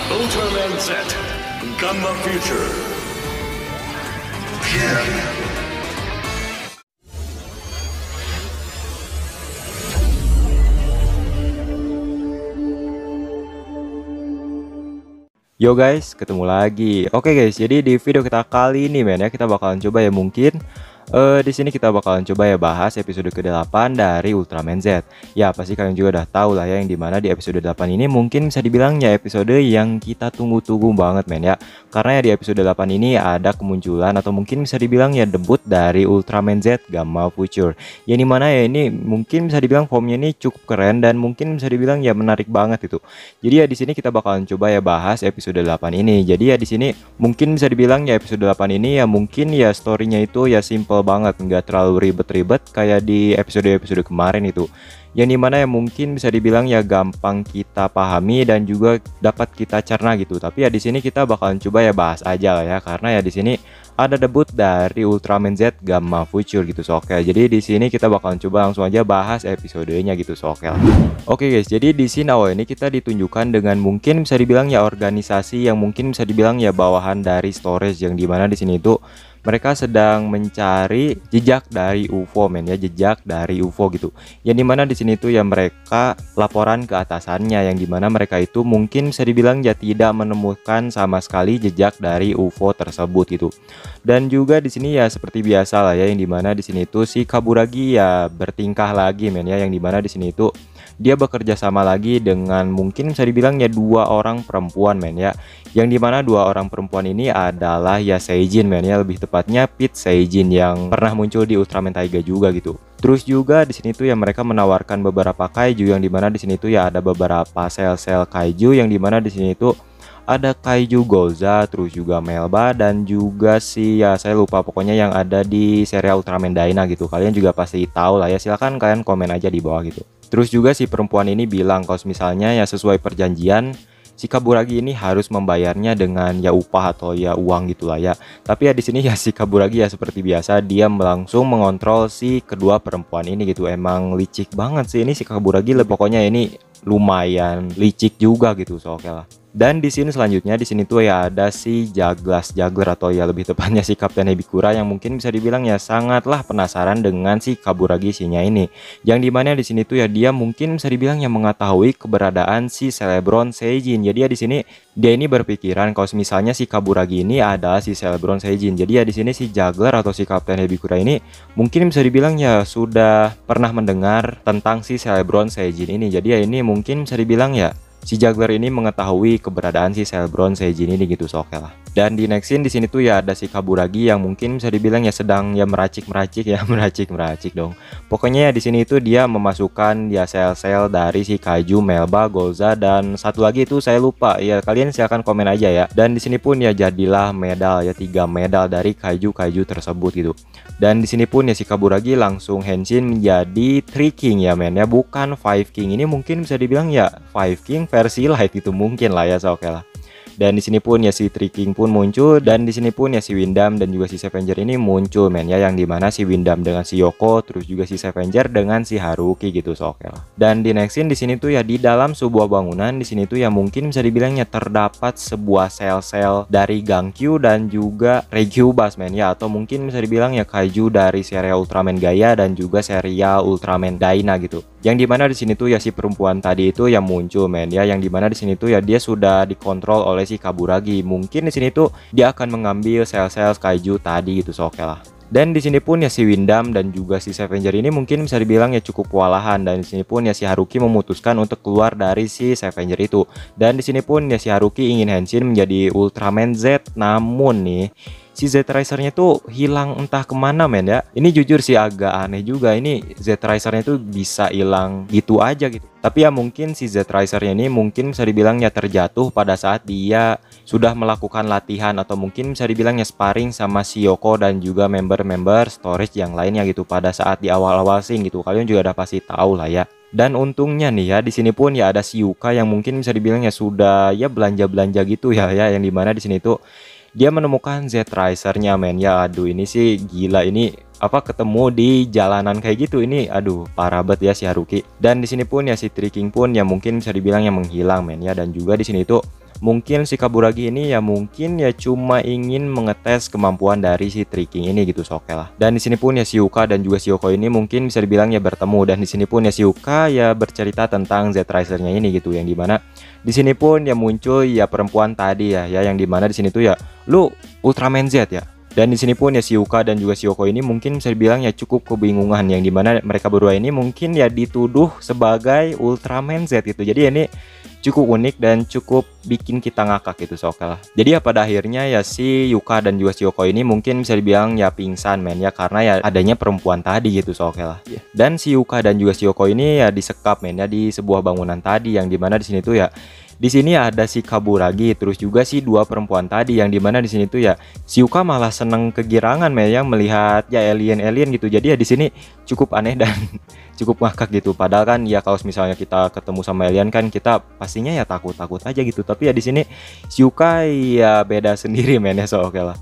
Ultraman Z, Gamma Future. Yo guys, ketemu lagi. Oke guys, jadi di video kita kali ini men ya, kita bakalan coba ya mungkin di sini kita bakalan coba ya bahas episode ke-8 dari Ultraman Z. Ya, pasti kalian juga udah tahu lah ya, yang dimana di episode 8 ini mungkin bisa dibilang ya episode yang kita tunggu-tunggu banget men ya. Karena ya di episode 8 ini ada kemunculan atau mungkin bisa dibilang ya debut dari Ultraman Z Gamma Future. Yang dimana ya ini mungkin bisa dibilang formnya ini cukup keren dan mungkin bisa dibilang ya menarik banget itu. Jadi ya di sini kita bakalan coba ya bahas episode 8 ini. Jadi ya di sini mungkin bisa dibilang ya episode 8 ini ya mungkin ya storynya itu ya simple banget, nggak terlalu ribet-ribet kayak di episode-episode kemarin itu, yang dimana ya mungkin bisa dibilang ya gampang kita pahami dan juga dapat kita cerna gitu. Tapi ya di sini kita bakalan coba ya bahas aja lah ya, karena ya di sini ada debut dari Ultraman Z Gamma Future gitu. So oke, jadi di sini kita bakalan coba langsung aja bahas episodenya gitu. So oke lah. Oke guys, jadi di sini awal ini kita ditunjukkan dengan mungkin bisa dibilang ya organisasi yang mungkin bisa dibilang ya bawahan dari storage, yang dimana di sini itu mereka sedang mencari jejak dari UFO men ya, jejak dari UFO gitu. Yang dimana di sini tuh ya mereka laporan ke atasannya, yang dimana mereka itu mungkin bisa dibilang ya tidak menemukan sama sekali jejak dari UFO tersebut gitu. Dan juga di sini ya seperti biasa lah ya, yang dimana di sini tuh si Kaburagi ya bertingkah lagi men ya, yang dimana di sini itu dia bekerja sama lagi dengan mungkin bisa dibilang ya dua orang perempuan men ya, yang dimana dua orang perempuan ini adalah ya Seijin men ya, lebih tepatnya Pete Seijin yang pernah muncul di Ultraman Taiga juga gitu. Terus juga di sini tuh ya mereka menawarkan beberapa kaiju, yang dimana di sini tuh ya ada beberapa sel-sel kaiju, yang dimana di sini tuh ada kaiju Goza, terus juga Melba, dan juga si ya saya lupa pokoknya yang ada di serial Ultraman Dyna gitu. Kalian juga pasti tahu lah ya, silahkan kalian komen aja di bawah gitu. Terus juga si perempuan ini bilang kalau misalnya ya sesuai perjanjian si Kaburagi ini harus membayarnya dengan ya upah atau ya uang gitulah ya. Tapi ya di sini ya si Kaburagi ya seperti biasa dia langsung mengontrol si kedua perempuan ini gitu. Emang licik banget sih ini si Kaburagi, pokoknya ini lumayan licik juga gitu. So oke lah. Dan di sini selanjutnya di sini tuh ya ada si Juggler atau ya lebih tepatnya si Kapten Hebikura, yang mungkin bisa dibilang ya sangatlah penasaran dengan si Kaburagi sinya ini. Yang dimana di sini tuh ya dia mungkin bisa dibilang yang mengetahui keberadaan si Celebron Seijin. Jadi ya di sini dia ini berpikiran kalau misalnya si Kaburagi ini adalah si Celebron Seijin. Jadi ya di sini si Juggler atau si Kapten Hebikura ini mungkin bisa dibilang ya sudah pernah mendengar tentang si Celebron Seijin ini. Jadi ya ini mungkin bisa dibilang ya si Juggler ini mengetahui keberadaan si Celebron Seijin ini gitu. So oke lah. Dan di next scene di sini tuh ya ada si Kaburagi yang mungkin bisa dibilang ya sedang ya meracik-meracik ya, meracik-meracik dong. Pokoknya ya di sini itu dia memasukkan ya sel-sel dari si kaiju Melba, Goza, dan satu lagi itu saya lupa. Ya kalian silahkan komen aja ya. Dan di sini pun ya jadilah medal ya, 3 medal dari kaiju-kaiju tersebut gitu. Dan di sini pun ya si Kaburagi langsung henshin menjadi 3 King ya men ya, bukan 5 King. Ini mungkin bisa dibilang ya 5 King versi light itu mungkin lah ya. So oke lah. Dan di sini pun ya si Three King pun muncul, dan di sini pun ya si Windam dan juga si Scavenger ini muncul men ya, yang dimana si Windam dengan si Yoko, terus juga si Scavenger dengan si Haruki gitu. So oke lah. Dan di next scene di sini tuh ya di dalam sebuah bangunan, di sini tuh ya mungkin bisa dibilangnya terdapat sebuah sel-sel dari Gangkyu dan juga Regiubas men ya, atau mungkin bisa dibilang ya kaiju dari serial Ultraman Gaia dan juga serial Ultraman Dyna gitu. Yang dimana di sini tuh ya si perempuan tadi itu yang muncul men ya, yang dimana di sini tuh ya dia sudah dikontrol oleh si Kaburagi. Mungkin di sini tuh dia akan mengambil sel-sel kaiju tadi gitu. So oke lah. Dan di sini pun ya si Windam dan juga si Scavenger ini mungkin bisa dibilang ya cukup kewalahan, dan di sini pun ya si Haruki memutuskan untuk keluar dari si Scavenger itu. Dan di sini pun ya si Haruki ingin henshin menjadi Ultraman Z, namun nih si Z-Riser-nya tuh hilang entah kemana men ya. Ini jujur sih agak aneh juga, ini Z-Riser-nya tuh bisa hilang gitu aja gitu. Tapi ya mungkin si Z-Riser-nya ini mungkin bisa dibilang ya terjatuh pada saat dia sudah melakukan latihan, atau mungkin bisa dibilang ya sparring sama si Yoko dan juga member-member storage yang lainnya gitu pada saat di awal-awal sing gitu. Kalian juga udah pasti tahu lah ya. Dan untungnya nih ya di sini pun ya ada si Yuka yang mungkin bisa dibilang ya sudah ya belanja-belanja gitu ya, yang dimana di sini tuh dia menemukan Z-Riser-nya men ya. Aduh ini sih gila, ini apa ketemu di jalanan kayak gitu, ini aduh parah banget ya si Haruki. Dan di sini pun ya si Three King pun ya mungkin bisa dibilang yang menghilang men ya, dan juga di sini tuh mungkin si Kaburagi ini ya mungkin ya cuma ingin mengetes kemampuan dari si Tricking ini gitu, so oke lah. Dan di sini pun ya si Yuka dan juga si Yoko ini mungkin bisa dibilang ya bertemu, dan di sini pun ya si Yuka ya bercerita tentang Z-Riser-nya ini gitu, yang dimana di sini pun ya muncul ya perempuan tadi ya yang dimana di sini tuh ya lu Ultraman Z ya. Dan di sini pun ya si Yuka dan juga si Yoko ini mungkin bisa dibilang ya cukup kebingungan, yang dimana mereka berdua ini mungkin ya dituduh sebagai Ultraman Z gitu. Jadi ini cukup unik dan cukup bikin kita ngakak gitu, so oke lah. Jadi ya pada akhirnya ya si Yuka dan juga si Yoko ini mungkin bisa dibilang ya pingsan men ya, karena ya adanya perempuan tadi gitu, so oke lah. Dan si Yuka dan juga si Yoko ini ya disekap men ya di sebuah bangunan tadi, yang dimana di sini tuh ya di sini ada si Kaburagi, terus juga si dua perempuan tadi, yang dimana di sini tuh ya si Yuka malah seneng kegirangan men yang melihat ya alien gitu. Jadi ya di sini cukup aneh dan cukup ngakak gitu. Padahal kan ya kalau misalnya kita ketemu sama alien kan kita pastinya ya takut aja gitu. Tapi ya di sini si Yuka ya beda sendiri men ya, so oke lah.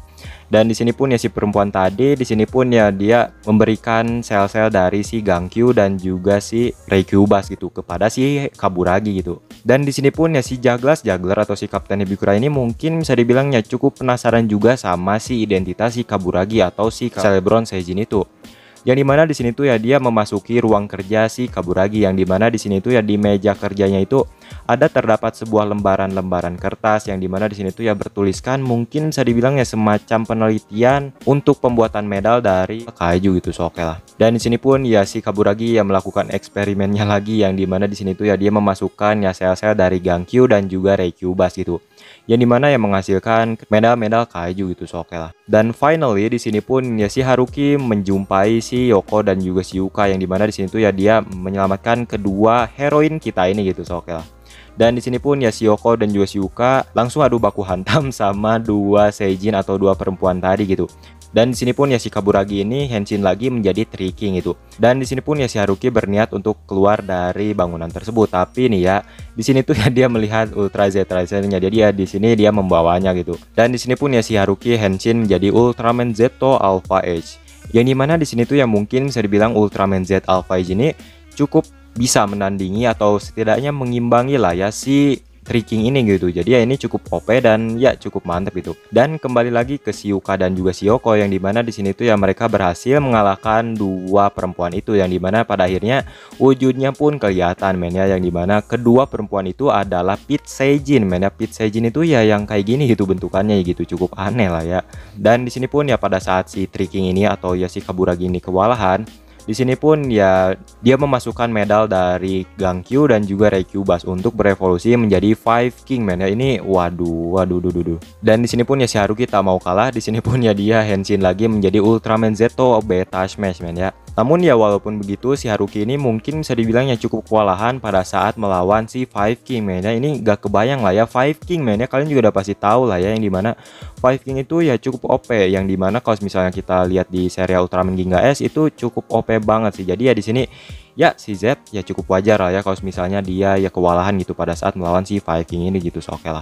Dan di sini pun ya si perempuan tadi di sini pun ya dia memberikan sel-sel dari si Gangkyu dan juga si Reikyu-bus gitu kepada si Kaburagi gitu. Dan di sini pun ya si Juggler atau si Kapten Hibikura ini mungkin bisa dibilang ya cukup penasaran juga sama si identitas si Kaburagi atau si Celebron Seijin itu. Yang dimana di sini tuh ya dia memasuki ruang kerja si Kaburagi, yang dimana di sini tuh ya di meja kerjanya itu ada terdapat sebuah lembaran-lembaran kertas, yang dimana di sini tuh ya bertuliskan mungkin bisa dibilang ya semacam penelitian untuk pembuatan medal dari kaiju gitu, so oke lah. Dan di sini pun ya si Kaburagi ya melakukan eksperimennya lagi, yang dimana di sini tuh ya dia memasukkan ya sel-sel dari Gangkyu dan juga Reikyu-bus gitu, yang dimana yang menghasilkan medal-medal kaiju gitu, so oke lah. Dan finally di sini pun ya si Haruki menjumpai si Yoko dan juga si Yuka, yang dimana di sini tuh ya dia menyelamatkan kedua heroin kita ini gitu, so oke lah. Dan di sini pun ya si Yoko dan juga si Yuka langsung adu baku hantam sama dua Seijin atau dua perempuan tadi gitu. Dan di sini pun ya si Kaburagi ini henshin lagi menjadi Tricking gitu. Dan di sini pun ya si Haruki berniat untuk keluar dari bangunan tersebut. Tapi nih ya di sini tuh ya dia melihat Ultra Z-Riser-nya. Jadi ya di sini dia membawanya gitu. Dan di sini pun ya si Haruki henshin menjadi Ultraman Zeto Alpha Age. Yang dimana di sini tuh ya mungkin bisa dibilang Ultraman Z Alpha Age ini cukup bisa menandingi atau setidaknya mengimbangi lah ya si Tricking ini gitu. Jadi ya ini cukup OP dan ya cukup mantep gitu. Dan kembali lagi ke si Yuka dan juga si Yoko, yang dimana di sini tuh ya mereka berhasil mengalahkan dua perempuan itu, yang dimana pada akhirnya wujudnya pun kelihatan men ya, yang dimana kedua perempuan itu adalah Pit Seijin men ya. Pit Seijin itu ya yang kayak gini gitu bentukannya gitu, cukup aneh lah ya. Dan di sini pun ya pada saat si Tricking ini atau ya si Kaburagi ini kewalahan, di sini pun ya dia memasukkan medal dari Gangkyu dan juga Reikyu-bus untuk berevolusi menjadi Five King men ya. Ini waduh. Dan di sini pun ya si Haruki tak mau kalah. Di sini pun ya dia henshin lagi menjadi Ultraman Zeto Beta Smash men ya. Namun ya walaupun begitu si Haruki ini mungkin bisa dibilang ya cukup kewalahan pada saat melawan si Five King men ya. Ini gak kebayang lah ya Five King men ya, kalian juga udah pasti tahu lah ya, yang dimana Five King itu ya cukup OP, yang dimana kalau misalnya kita lihat di serial Ultraman Ginga S itu cukup OP banget sih. Jadi ya di sini ya si Z ya cukup wajar lah ya kalau misalnya dia ya kewalahan gitu pada saat melawan si Five King ini gitu, so oke lah.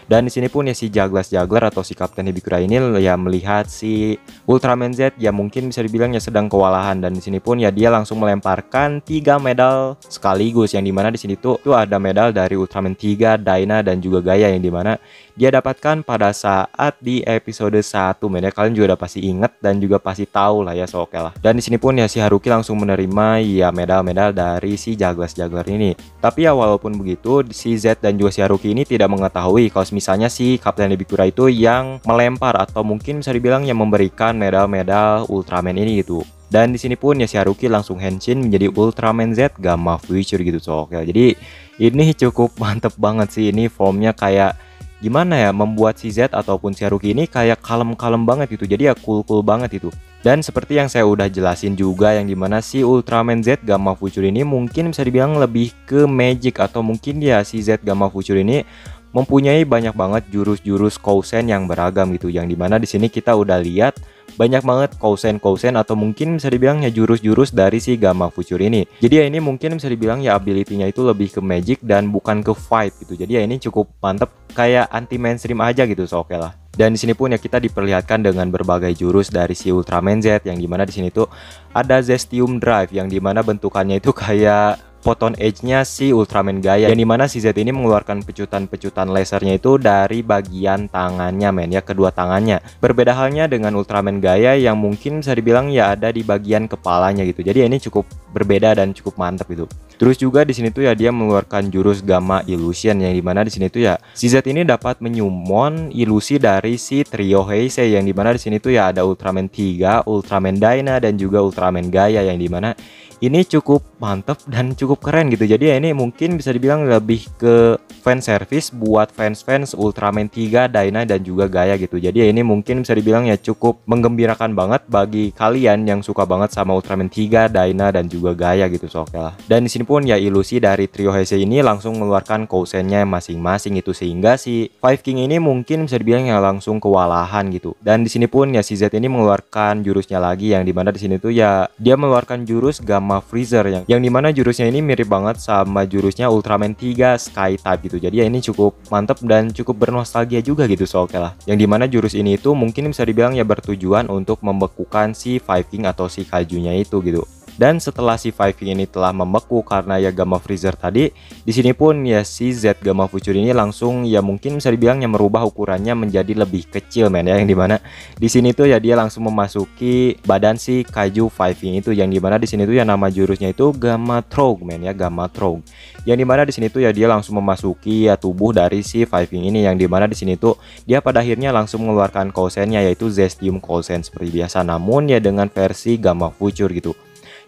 Dan di sini pun ya si Juggler atau si Kapten Hibikura ini ya melihat si Ultraman Z ya mungkin bisa dibilang ya sedang kewalahan, dan di sini pun ya dia langsung melemparkan 3 medal sekaligus, yang dimana di sini tuh ada medal dari Ultraman 3, Dyna dan juga Gaia, yang dimana dia dapatkan pada saat di episode 1 men ya. Kalian juga udah pasti inget dan juga pasti tahu lah ya, so oke lah. Dan di sini pun ya si Haruki langsung menerima ya medal-medal dari si Juggler ini. Tapi ya walaupun begitu si Z dan juga si Haruki ini tidak mengetahui kalau misalnya si Kapten Hibikura itu yang melempar atau mungkin bisa dibilang yang memberikan medal-medal Ultraman ini gitu. Dan di sini pun ya si Haruki langsung henshin menjadi Ultraman Z Gamma Future gitu, so oke. Jadi ini cukup mantep banget sih, ini formnya kayak gimana ya, membuat si Z ataupun si Haruki ini kayak kalem-kalem banget gitu. Jadi ya cool banget itu. Dan seperti yang saya udah jelasin juga, yang dimana si Ultraman Z Gamma Future ini mungkin bisa dibilang lebih ke magic, atau mungkin ya si Z Gamma Future ini mempunyai banyak banget jurus-jurus Kousen yang beragam gitu, yang dimana di sini kita udah lihat banyak banget Kousen atau mungkin bisa dibilang ya jurus-jurus dari si Gamma Future ini. Jadi ya ini mungkin bisa dibilang ya ability-nya itu lebih ke magic dan bukan ke fight gitu. Jadi ya ini cukup mantep, kayak anti mainstream aja gitu, so oke lah. Dan di sini pun ya kita diperlihatkan dengan berbagai jurus dari si Ultraman Z, yang dimana di sini tuh ada Zestium Drive, yang dimana bentukannya itu kayak photon edge-nya si Ultraman Gaia, yang dimana si Z ini mengeluarkan pecutan-pecutan lasernya itu dari bagian tangannya men ya, kedua tangannya. Berbeda halnya dengan Ultraman Gaia yang mungkin bisa dibilang ya ada di bagian kepalanya gitu. Jadi ini cukup berbeda dan cukup mantap gitu. Terus juga di sini tuh ya dia mengeluarkan jurus Gamma Illusion, yang dimana di sini tuh ya si Z ini dapat menyummon ilusi dari si trio Heisei, yang dimana di sini tuh ya ada Ultraman 3, Ultraman Dyna dan juga Ultraman Gaia, yang dimana ini cukup mantep dan cukup keren gitu. Jadi ya ini mungkin bisa dibilang lebih ke fan service buat fans-fans Ultraman 3, Dyna dan juga Gaia gitu. Jadi ya ini mungkin bisa dibilang ya cukup menggembirakan banget bagi kalian yang suka banget sama Ultraman 3, Dyna dan juga Gaia gitu. So, oke lah. Dan di sini pun ya ilusi dari trio Heisei ini langsung mengeluarkan Kousennya masing-masing itu, sehingga si Five King ini mungkin bisa dibilang ya langsung kewalahan gitu. Dan di sini pun ya si Z ini mengeluarkan jurusnya lagi, yang dimana di sini tuh ya dia mengeluarkan jurus Gamma Freezer, yang dimana jurusnya ini mirip banget sama jurusnya Ultraman 3 Sky Type gitu. Jadi ya ini cukup mantep dan cukup bernostalgia juga gitu. So, oke lah. Yang dimana jurus ini itu mungkin bisa dibilang ya bertujuan untuk membekukan si Five King atau si Kaijunya itu gitu. Dan setelah si Five King ini telah membeku karena ya Gamma Freezer tadi, di sini pun ya si Z Gamma Future ini langsung ya mungkin bisa dibilang yang merubah ukurannya menjadi lebih kecil men ya, yang dimana di sini tuh ya dia langsung memasuki badan si Kaiju Five King itu, yang dimana di sini tuh ya nama jurusnya itu Gamma Troug men ya, Gamma Troug. Yang dimana di sini tuh ya dia langsung memasuki ya tubuh dari si Five King ini, yang dimana di sini tuh dia pada akhirnya langsung mengeluarkan Kousennya yaitu Zestium Kousen seperti biasa, namun ya dengan versi Gamma Future gitu.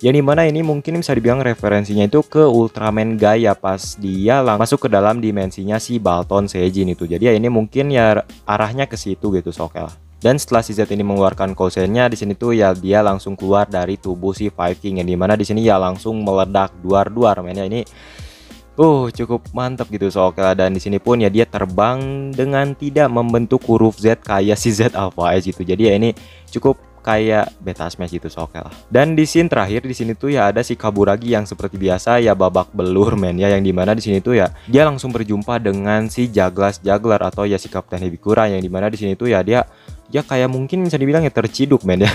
Yang dimana ini mungkin bisa dibilang referensinya itu ke Ultraman Gaia pas dia masuk ke dalam dimensinya si Balton Seijin itu. Jadi ya ini mungkin ya arahnya ke situ gitu. So, oke lah. Dan setelah si Z ini mengeluarkan Kousennya, di sini tuh ya dia langsung keluar dari tubuh si Five King, yang dimana di sini ya langsung meledak duar-duar men ya. Ini cukup mantap gitu. So, oke lah. Dan di sini pun ya dia terbang dengan tidak membentuk huruf Z kayak si Z Alpha Edge gitu. Jadi ya ini cukup kayak beta smash gitu. So, oke lah. Dan di scene terakhir di sini tuh ya ada si Kaburagi yang seperti biasa ya babak belur men ya, yang dimana di sini tuh ya dia langsung berjumpa dengan si Juggler atau ya si Kapten Hibikura, yang dimana di sini tuh ya dia kayak mungkin bisa dibilang ya terciduk men ya.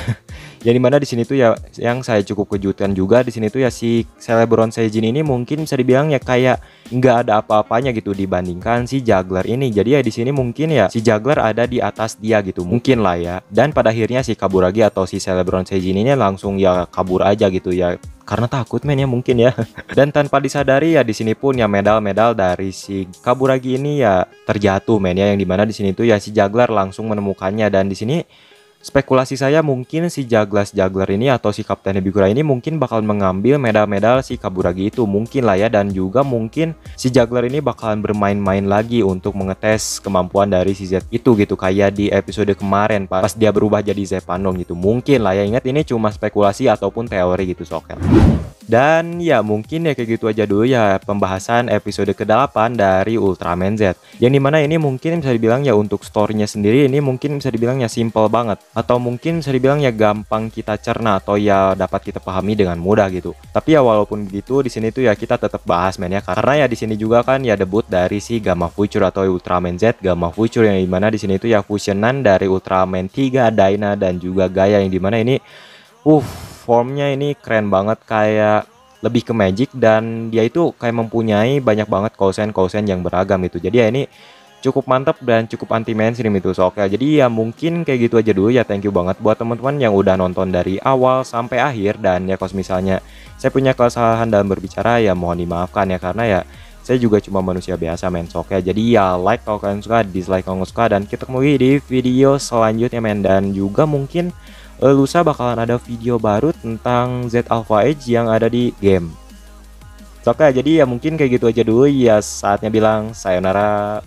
Yang dimana di sini tuh ya yang saya cukup kejutan juga di sini tuh ya si Celebron Seijin ini mungkin bisa dibilang ya kayak nggak ada apa-apanya gitu dibandingkan si Juggler ini. Jadi ya di sini mungkin ya si Juggler ada di atas dia gitu mungkin lah ya. Dan pada akhirnya si Kaburagi atau si Celebron Seijin ini langsung ya kabur aja gitu ya, karena takut men ya mungkin ya. Dan tanpa disadari ya di sini pun ya medal-medal dari si Kaburagi ini ya terjatuh men ya, yang dimana di sini tuh ya si Juggler langsung menemukannya. Dan di sini spekulasi saya mungkin si Juggler ini atau si Kapten Hibikura ini mungkin bakal mengambil medal-medal si Kaburagi itu mungkin lah ya. Dan juga mungkin si Juggler ini bakalan bermain-main lagi untuk mengetes kemampuan dari si Z itu gitu, kayak di episode kemarin pas dia berubah jadi Zepanon gitu mungkin lah ya. Ingat ini cuma spekulasi ataupun teori gitu. So, oke. Dan ya mungkin ya kayak gitu aja dulu ya pembahasan episode ke-8 dari Ultraman Z, yang dimana ini mungkin bisa dibilang ya untuk storynya sendiri ini mungkin bisa dibilang ya simple banget, atau mungkin bisa dibilang ya gampang kita cerna atau ya dapat kita pahami dengan mudah gitu. Tapi ya walaupun begitu di sini tuh ya kita tetap bahas men ya, karena ya di sini juga kan ya debut dari si Gamma Future atau Ultraman Z Gamma Future, yang dimana di sini tuh ya fusionan dari Ultraman 3, Dyna dan juga Gaia, yang dimana ini formnya ini keren banget, kayak lebih ke magic, dan dia itu kayak mempunyai banyak banget Kousen yang beragam gitu. Jadi ya ini cukup mantap dan cukup anti mainstream itu. So, oke, jadi ya mungkin kayak gitu aja dulu ya. Thank you banget buat teman-teman yang udah nonton dari awal sampai akhir. Dan ya kalau misalnya saya punya kesalahan dalam berbicara ya mohon dimaafkan ya, karena ya saya juga cuma manusia biasa men. So, oke, jadi ya like kalau kalian suka, dislike kalau nggak suka, dan kita ketemu di video selanjutnya men. Dan juga mungkin lusa bakalan ada video baru tentang Z Alpha Edge yang ada di game. So, oke, jadi ya mungkin kayak gitu aja dulu ya, saatnya bilang sayonara.